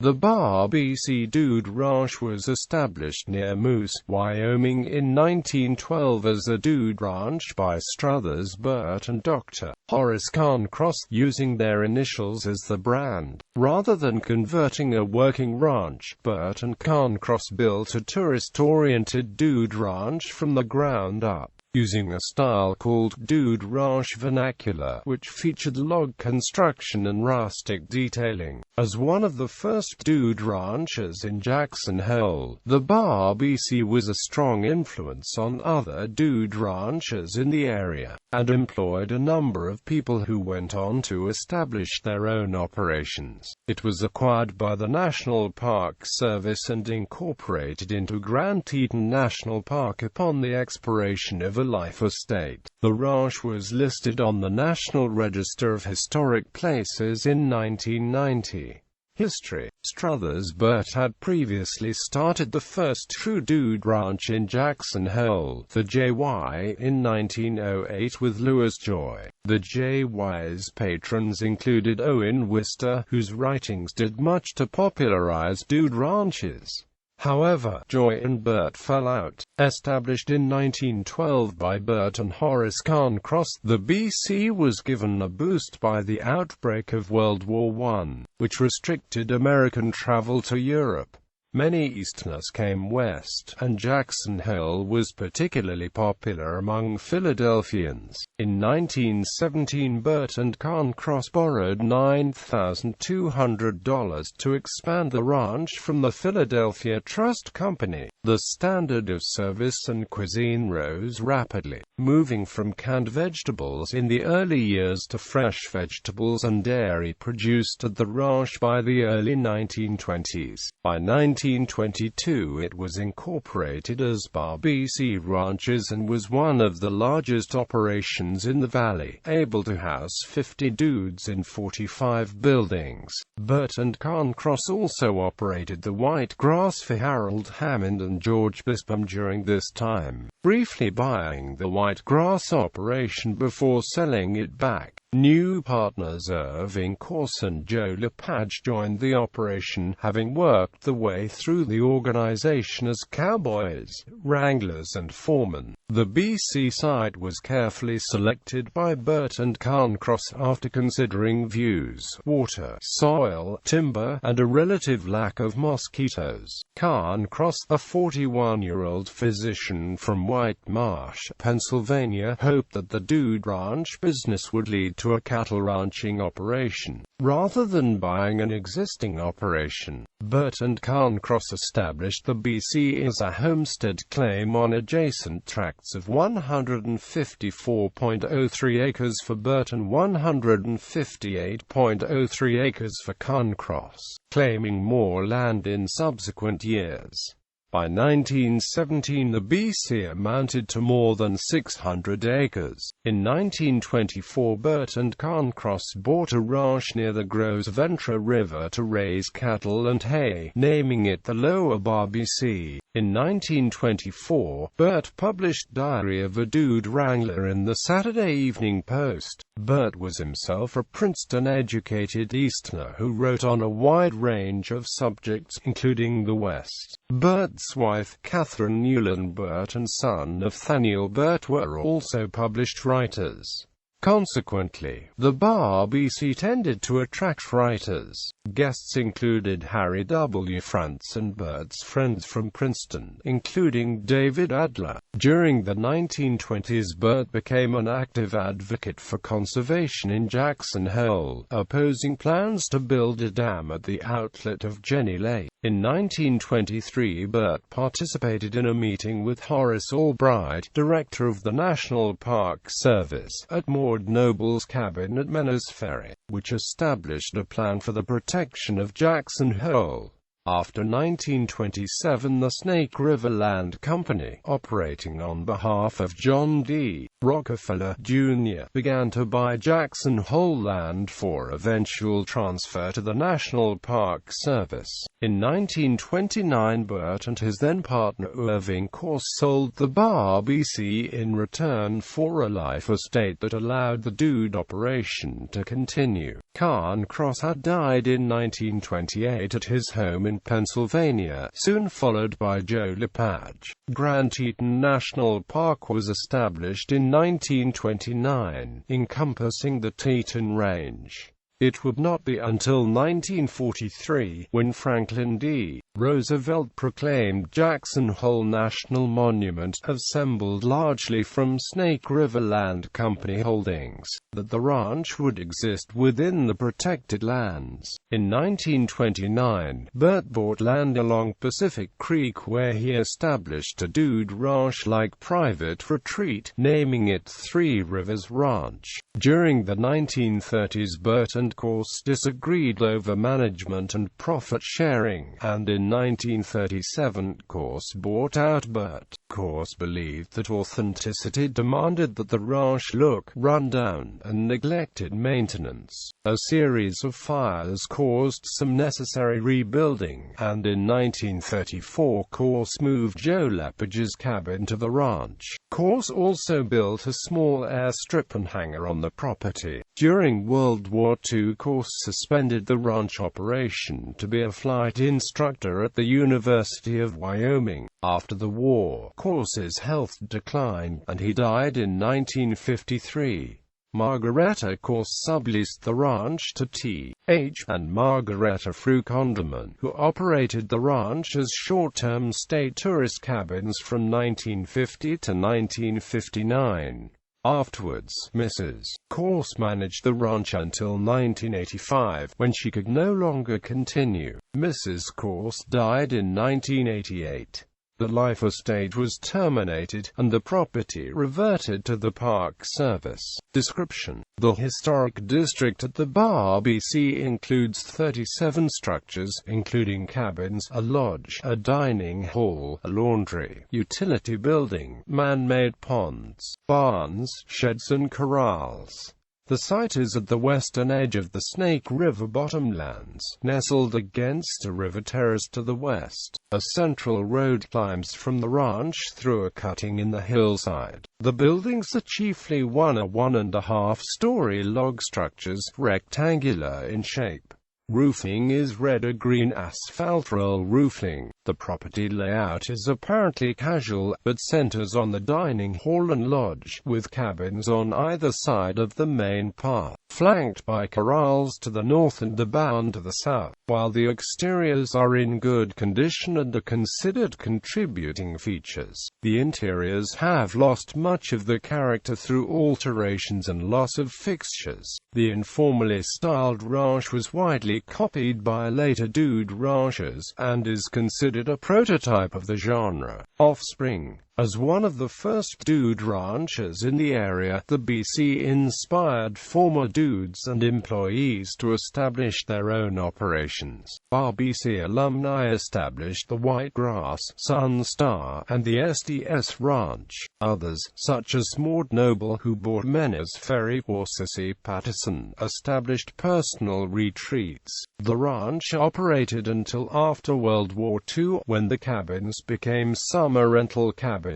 The Bar-B-C Dude Ranch was established near Moose, Wyoming in 1912 as a dude ranch by Struthers, Burt and Dr. Horace Carncross, using their initials as the brand. Rather than converting a working ranch, Burt and Carncross built a tourist-oriented dude ranch from the ground up, using a style called Ranch Vernacular, which featured log construction and rustic detailing. As one of the first dude ranches in Jackson Hole, the Bar-B-C was a strong influence on other dude ranches in the area, and employed a number of people who went on to establish their own operations. It was acquired by the National Park Service and incorporated into Grand Teton National Park upon the expiration of a life estate. The ranch was listed on the National Register of Historic Places in 1990. History. Struthers Burt had previously started the first true dude ranch in Jackson Hole, the JY, in 1908 with Louis Joy. The JY's patrons included Owen Wister, whose writings did much to popularize dude ranches. However, Joy and Burt fell out. Established in 1912 by Burt and Horace Carncross, the BC was given a boost by the outbreak of World War I, which restricted American travel to Europe. Many Easterners came west, and Jackson Hole was particularly popular among Philadelphians. In 1917, Burt and Carncross borrowed $9,200 to expand the ranch from the Philadelphia Trust Company. The standard of service and cuisine rose rapidly, moving from canned vegetables in the early years to fresh vegetables and dairy produced at the ranch by the early 1920s. By 1922 it was incorporated as Bar-B-C Ranches and was one of the largest operations in the valley, able to house 50 dudes in 45 buildings. Burt and Carncross also operated the White Grass for Harold Hammond and George Bispham during this time, briefly buying the White Grass operation before selling it back. New partners Irving Corse and Joe LePage joined the operation, having worked their way through the organization as cowboys, wranglers and foremen. The BC site was carefully selected by Burt and Carncross after considering views, water, soil, timber, and a relative lack of mosquitoes. Carncross, a 41-year-old physician from White Marsh, Pennsylvania, hoped that the dude ranch business would lead to a cattle ranching operation, rather than buying an existing operation. Burt and Carncross established the BC as a homestead claim on adjacent tracts of 154.03 acres for Burt and 158.03 acres for Carncross, claiming more land in subsequent years. By 1917 the BC amounted to more than 600 acres. In 1924 Burt and Carncross bought a ranch near the Gros Ventre River to raise cattle and hay, naming it the Lower Bar-B-C. In 1924, Burt published Diary of a Dude Wrangler in the Saturday Evening Post. Burt was himself a Princeton-educated Easterner who wrote on a wide range of subjects, including the West. Burt's wife, Catherine Newland Burt, and son Nathaniel Burt were also published writers. Consequently, the Bar-B-C tended to attract writers. Guests included Harry W. Frantz and Burt's friends from Princeton, including David Adler. During the 1920s, Burt became an active advocate for conservation in Jackson Hole, opposing plans to build a dam at the outlet of Jenny Lake. In 1923, Burt participated in a meeting with Horace Albright, director of the National Park Service, at Maud Noble's cabin at Menors Ferry, which established a plan for the protection of Jackson Hole. After 1927, the Snake River Land Company, operating on behalf of John D. Rockefeller, Jr., began to buy Jackson Hole land for eventual transfer to the National Park Service. In 1929, Burt and his then-partner Irving Corse sold the Bar-B-C in return for a life estate that allowed the dude operation to continue. Carncross had died in 1928 at his home in Pennsylvania, soon followed by Joe Lepage. Grand Teton National Park was established in 1929, encompassing the Teton Range. It would not be until 1943, when Franklin D. Roosevelt proclaimed Jackson Hole National Monument, assembled largely from Snake River Land Company holdings, that the ranch would exist within the protected lands. In 1929, Burt bought land along Pacific Creek where he established a dude ranch-like private retreat, naming it Three Rivers Ranch. During the 1930s, Burt and Carncross disagreed over management and profit sharing, and in 1937, Carncross bought out Burt. Carncross believed that authenticity demanded that the ranch look run down and neglected maintenance. A series of fires caused some necessary rebuilding, and in 1934 Carncross moved Joe Lepage's cabin to the ranch. Carncross also built a small airstrip and hangar on the property. During World War II, Carncross suspended the ranch operation to be a flight instructor at the University of Wyoming. After the war, Carncross's health declined, and he died in 1953. Margaretta Carncross subleased the ranch to T.H. and Margaretta Fruconderman, who operated the ranch as short-term stay tourist cabins from 1950 to 1959. Afterwards, Mrs. Carncross managed the ranch until 1985, when she could no longer continue. Mrs. Carncross died in 1988. The life estate was terminated, and the property reverted to the Park Service. Description: the historic district at the BC includes 37 structures, including cabins, a lodge, a dining hall, a laundry, utility building, man-made ponds, barns, sheds and corrals. The site is at the western edge of the Snake River bottomlands, nestled against a river terrace to the west. A central road climbs from the ranch through a cutting in the hillside. The buildings are chiefly 1.5-story log structures, rectangular in shape. Roofing is red or green asphalt roll roofing. The property layout is apparently casual, but centers on the dining hall and lodge, with cabins on either side of the main path, flanked by corrals to the north and the barn to the south. While the exteriors are in good condition and are considered contributing features, the interiors have lost much of their character through alterations and loss of fixtures. The informally styled ranch was widely copied by later dude ranches, and is considered a prototype of the genre. Offspring. As one of the first dude ranches in the area, the BC inspired former dudes and employees to establish their own operations. BC alumni established the Whitegrass, Sun Star, and the SDS Ranch. Others, such as Maud Noble, who bought Meners Ferry, or Sissy Patterson, established personal retreats. The ranch operated until after World War II, when the cabins became summer rental cabins.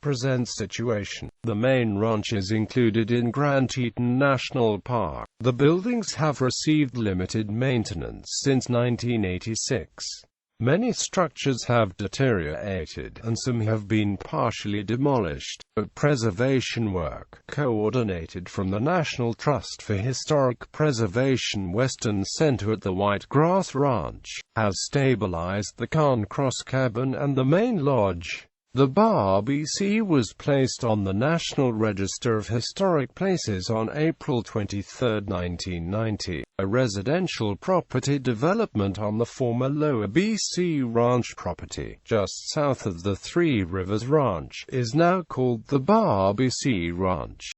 Present situation. The main ranch is included in Grand Teton National Park. The buildings have received limited maintenance since 1986. Many structures have deteriorated, and some have been partially demolished, but preservation work, coordinated from the National Trust for Historic Preservation Western Center at the Whitegrass Ranch, has stabilized the Carncross cabin and the main lodge. The BC was placed on the National Register of Historic Places on April 23, 1990. A residential property development on the former Lower BC Ranch property, just south of the Three Rivers Ranch, is now called the BC Ranch.